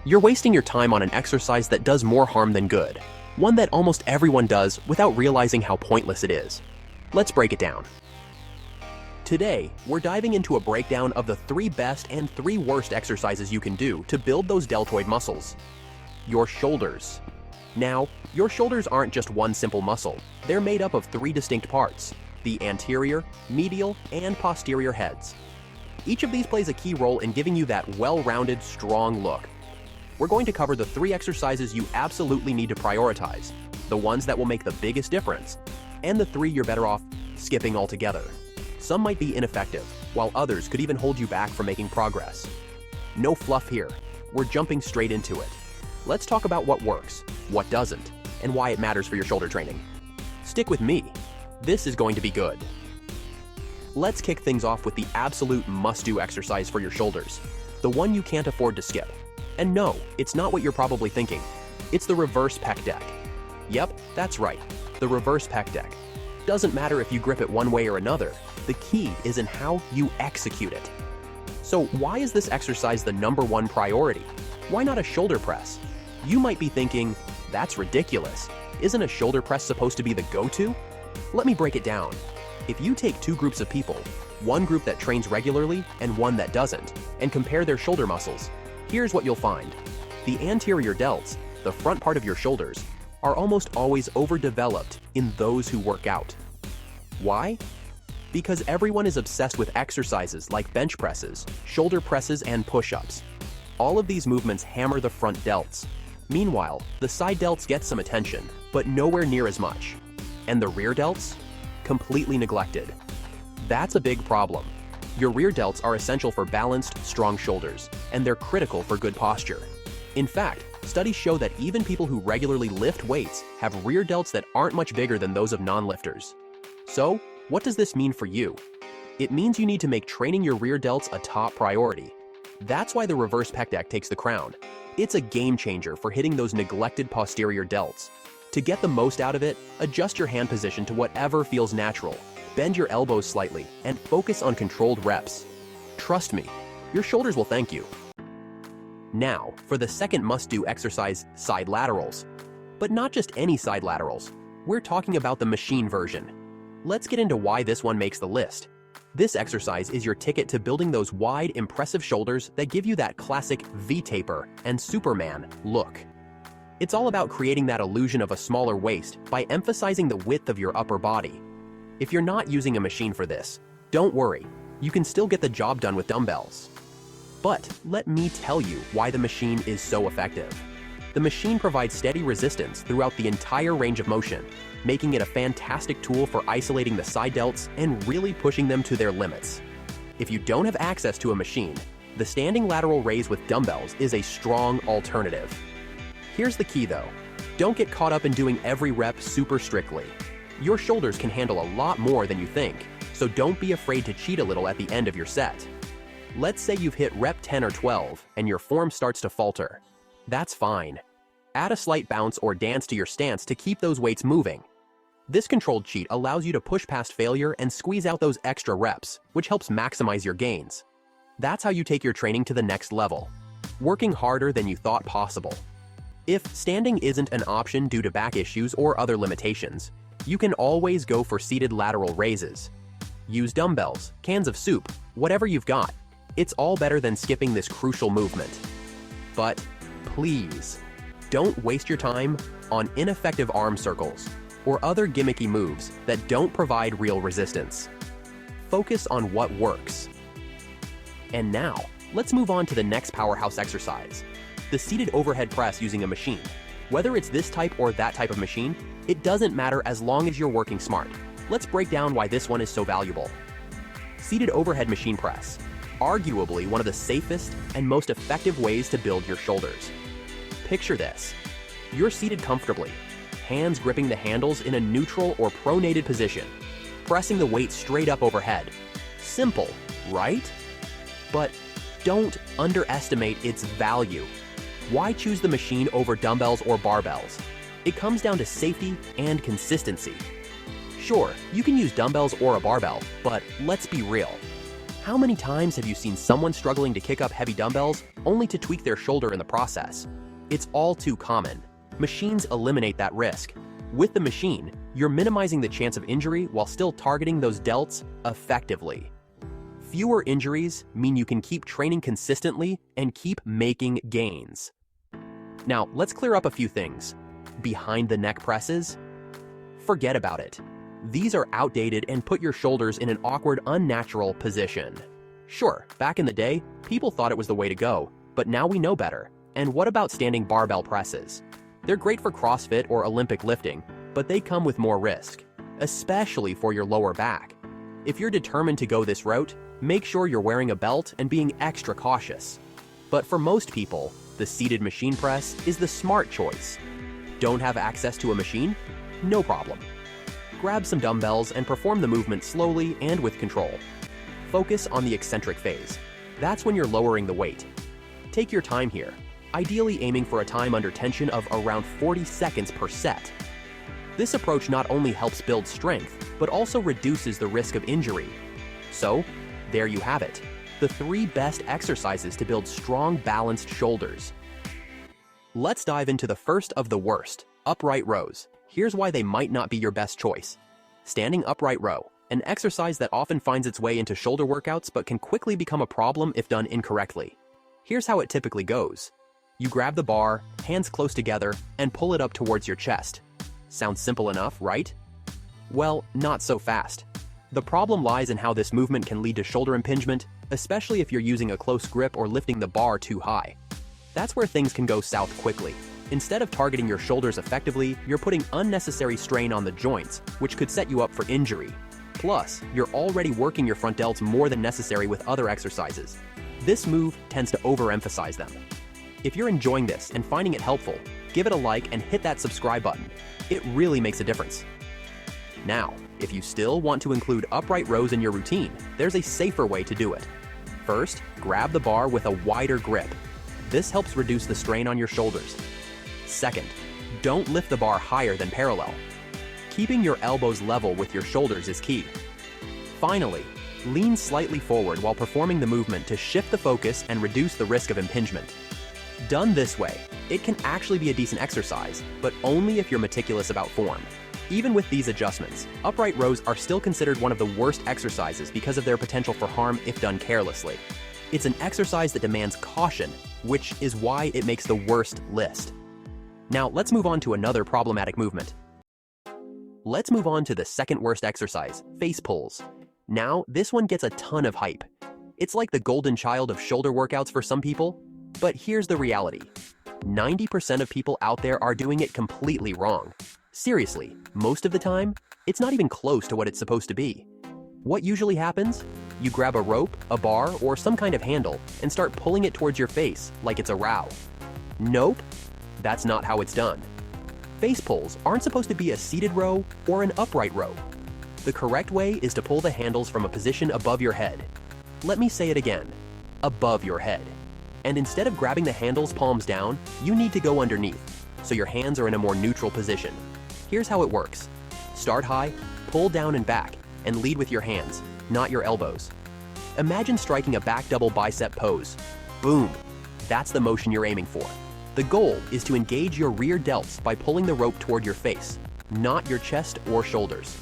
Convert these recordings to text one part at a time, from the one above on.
You're wasting your time on an exercise that does more harm than good, one that almost everyone does without realizing how pointless it is. Let's break it down. Today, we're diving into a breakdown of the 3 best and 3 worst exercises you can do to build those deltoid muscles. Your shoulders. Now, your shoulders aren't just one simple muscle. They're made up of 3 distinct parts: the anterior, medial, and posterior heads. Each of these plays a key role in giving you that well-rounded, strong look. We're going to cover the 3 exercises you absolutely need to prioritize, the ones that will make the biggest difference, and the 3 you're better off skipping altogether. Some might be ineffective, while others could even hold you back from making progress. No fluff here. We're jumping straight into it. Let's talk about what works, what doesn't, and why it matters for your shoulder training. Stick with me. This is going to be good. Let's kick things off with the absolute must-do exercise for your shoulders, the one you can't afford to skip. And no, it's not what you're probably thinking. It's the reverse pec deck. Yep, that's right, the reverse pec deck. Doesn't matter if you grip it one way or another, the key is in how you execute it. So why is this exercise the #1 priority? Why not a shoulder press? You might be thinking, that's ridiculous. Isn't a shoulder press supposed to be the go-to? Let me break it down. If you take 2 groups of people, one group that trains regularly and one that doesn't, and compare their shoulder muscles, here's what you'll find. The anterior delts, the front part of your shoulders, are almost always overdeveloped in those who work out. Why? Because everyone is obsessed with exercises like bench presses, shoulder presses, and push-ups. All of these movements hammer the front delts. Meanwhile, the side delts get some attention, but nowhere near as much. And the rear delts? Completely neglected. That's a big problem. Your rear delts are essential for balanced, strong shoulders, and they're critical for good posture. In fact, studies show that even people who regularly lift weights have rear delts that aren't much bigger than those of non-lifters. So, what does this mean for you? It means you need to make training your rear delts a top priority. That's why the reverse pec deck takes the crown. It's a game changer for hitting those neglected posterior delts. To get the most out of it, adjust your hand position to whatever feels natural. Bend your elbows slightly and focus on controlled reps. Trust me, your shoulders will thank you. Now, for the second must-do exercise, side laterals. But not just any side laterals. We're talking about the machine version. Let's get into why this one makes the list. This exercise is your ticket to building those wide, impressive shoulders that give you that classic V-taper and Superman look. It's all about creating that illusion of a smaller waist by emphasizing the width of your upper body. If you're not using a machine for this, don't worry, you can still get the job done with dumbbells. But let me tell you why the machine is so effective. The machine provides steady resistance throughout the entire range of motion, making it a fantastic tool for isolating the side delts and really pushing them to their limits. If you don't have access to a machine, the standing lateral raise with dumbbells is a strong alternative. Here's the key though, don't get caught up in doing every rep super strictly. Your shoulders can handle a lot more than you think, so don't be afraid to cheat a little at the end of your set. Let's say you've hit rep 10 or 12 and your form starts to falter. That's fine. Add a slight bounce or dance to your stance to keep those weights moving. This controlled cheat allows you to push past failure and squeeze out those extra reps, which helps maximize your gains. That's how you take your training to the next level, working harder than you thought possible. If standing isn't an option due to back issues or other limitations, you can always go for seated lateral raises. Use dumbbells, cans of soup, whatever you've got. It's all better than skipping this crucial movement. But please, don't waste your time on ineffective arm circles or other gimmicky moves that don't provide real resistance. Focus on what works. And now, let's move on to the next powerhouse exercise, the seated overhead press using a machine. Whether it's this type or that type of machine, it doesn't matter as long as you're working smart. Let's break down why this one is so valuable. Seated overhead machine press, arguably one of the safest and most effective ways to build your shoulders. Picture this. You're seated comfortably, hands gripping the handles in a neutral or pronated position, pressing the weight straight up overhead. Simple, right? But don't underestimate its value. Why choose the machine over dumbbells or barbells? It comes down to safety and consistency. Sure, you can use dumbbells or a barbell, but let's be real. How many times have you seen someone struggling to kick up heavy dumbbells only to tweak their shoulder in the process? It's all too common. Machines eliminate that risk. With the machine, you're minimizing the chance of injury while still targeting those delts effectively. Fewer injuries mean you can keep training consistently and keep making gains. Now, let's clear up a few things. Behind the neck presses? Forget about it. These are outdated and put your shoulders in an awkward, unnatural position. Sure, back in the day, people thought it was the way to go, but now we know better. And what about standing barbell presses? They're great for CrossFit or Olympic lifting, but they come with more risk, especially for your lower back. If you're determined to go this route, make sure you're wearing a belt and being extra cautious. But for most people, the seated machine press is the smart choice. Don't have access to a machine? No problem. Grab some dumbbells and perform the movement slowly and with control. Focus on the eccentric phase. That's when you're lowering the weight. Take your time here, ideally aiming for a time under tension of around 40 seconds per set. This approach not only helps build strength, but also reduces the risk of injury. So, there you have it, the 3 best exercises to build strong, balanced shoulders. Let's dive into the first of the worst, upright rows. Here's why they might not be your best choice. Standing upright row, an exercise that often finds its way into shoulder workouts but can quickly become a problem if done incorrectly. Here's how it typically goes. You grab the bar, hands close together, and pull it up towards your chest. Sounds simple enough, right? Well, not so fast. The problem lies in how this movement can lead to shoulder impingement, especially if you're using a close grip or lifting the bar too high. That's where things can go south quickly. Instead of targeting your shoulders effectively, you're putting unnecessary strain on the joints, which could set you up for injury. Plus, you're already working your front delts more than necessary with other exercises. This move tends to overemphasize them. If you're enjoying this and finding it helpful, give it a like and hit that subscribe button. It really makes a difference. Now, if you still want to include upright rows in your routine, there's a safer way to do it. First, grab the bar with a wider grip. This helps reduce the strain on your shoulders. Second, don't lift the bar higher than parallel. Keeping your elbows level with your shoulders is key. Finally, lean slightly forward while performing the movement to shift the focus and reduce the risk of impingement. Done this way, it can actually be a decent exercise, but only if you're meticulous about form. Even with these adjustments, upright rows are still considered one of the worst exercises because of their potential for harm if done carelessly. It's an exercise that demands caution, which is why it makes the worst list. Now, let's move on to another problematic movement. Let's move on to the second worst exercise, face pulls. Now, this one gets a ton of hype. It's like the golden child of shoulder workouts for some people, but here's the reality. 90% of people out there are doing it completely wrong. Seriously, most of the time, it's not even close to what it's supposed to be. What usually happens? You grab a rope, a bar, or some kind of handle and start pulling it towards your face like it's a row. Nope, that's not how it's done. Face pulls aren't supposed to be a seated row or an upright row. The correct way is to pull the handles from a position above your head. Let me say it again, above your head. And instead of grabbing the handles palms down, you need to go underneath, so your hands are in a more neutral position. Here's how it works. Start high, pull down and back, and lead with your hands, not your elbows. Imagine striking a back double bicep pose. Boom! That's the motion you're aiming for. The goal is to engage your rear delts by pulling the rope toward your face, not your chest or shoulders.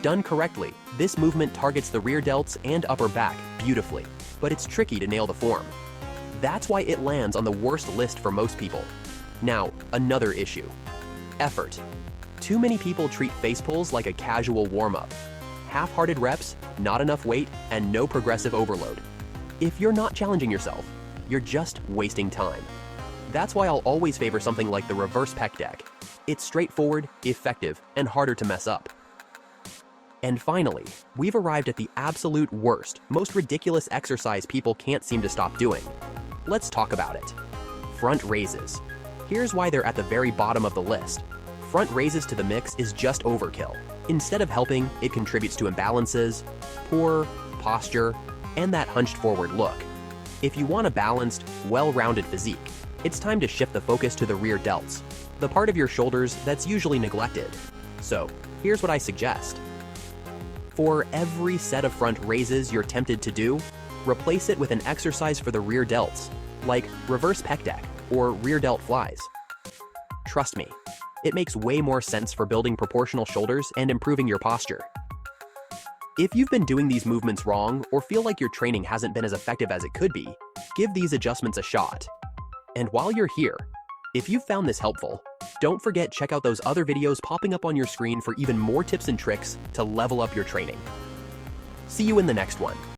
Done correctly, this movement targets the rear delts and upper back beautifully, but it's tricky to nail the form. That's why it lands on the worst list for most people. Now, another issue. Effort. Too many people treat face pulls like a casual warm-up. Half-hearted reps, not enough weight, and no progressive overload. If you're not challenging yourself, you're just wasting time. That's why I'll always favor something like the reverse pec deck. It's straightforward, effective, and harder to mess up. And finally, we've arrived at the absolute worst, most ridiculous exercise people can't seem to stop doing. Let's talk about it. Front raises. Here's why they're at the very bottom of the list. Front raises to the mix is just overkill. Instead of helping, it contributes to imbalances, poor posture, and that hunched forward look. If you want a balanced, well-rounded physique, it's time to shift the focus to the rear delts, the part of your shoulders that's usually neglected. So, here's what I suggest. For every set of front raises you're tempted to do, replace it with an exercise for the rear delts, like reverse pec deck or rear delt flies. Trust me, it makes way more sense for building proportional shoulders and improving your posture. If you've been doing these movements wrong or feel like your training hasn't been as effective as it could be, give these adjustments a shot. And while you're here, if you found this helpful, don't forget check out those other videos popping up on your screen for even more tips and tricks to level up your training. See you in the next one.